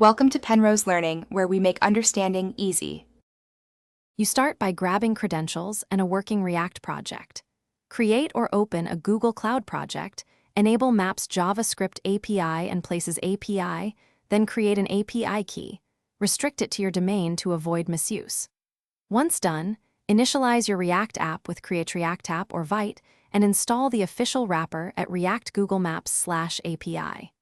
Welcome to Penrose Learning, where we make understanding easy. You start by grabbing credentials and a working React project. Create or open a Google Cloud project, enable Maps JavaScript API and Places API, then create an API key. Restrict it to your domain to avoid misuse. Once done, initialize your React app with Create React App or Vite and install the official wrapper at React Google Maps/API.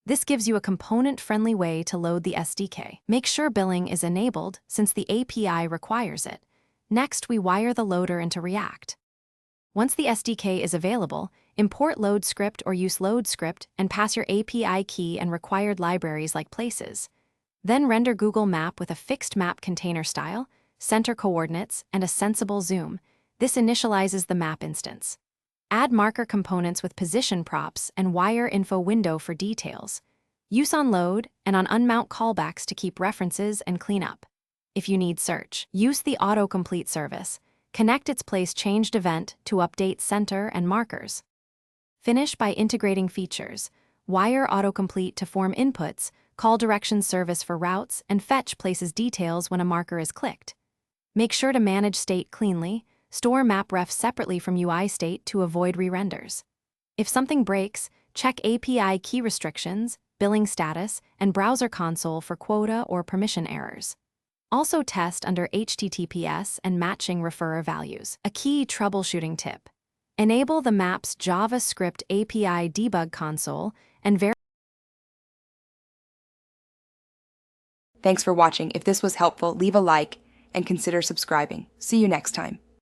This gives you a component-friendly way to load the SDK. Make sure billing is enabled since the API requires it. Next, we wire the loader into React. Once the SDK is available, import LoadScript or use LoadScript and pass your API key and required libraries like Places. Then render Google Map with a fixed map container style, center coordinates, and a sensible zoom. This initializes the map instance. Add marker components with position props and wire info window for details. Use on load and on unmount callbacks to keep references and clean up. If you need search, use the autocomplete service. Connect its place changed event to update center and markers. Finish by integrating features. Wire autocomplete to form inputs, call directions service for routes, and fetch places details when a marker is clicked. Make sure to manage state cleanly. Store map ref separately from UI state to avoid re-renders. If something breaks, check API key restrictions, billing status, and browser console for quota or permission errors. Also test under HTTPS and matching referrer values. A key troubleshooting tip. Enable the Maps JavaScript API debug console and verify. Thanks for watching. If this was helpful, leave a like and consider subscribing. See you next time.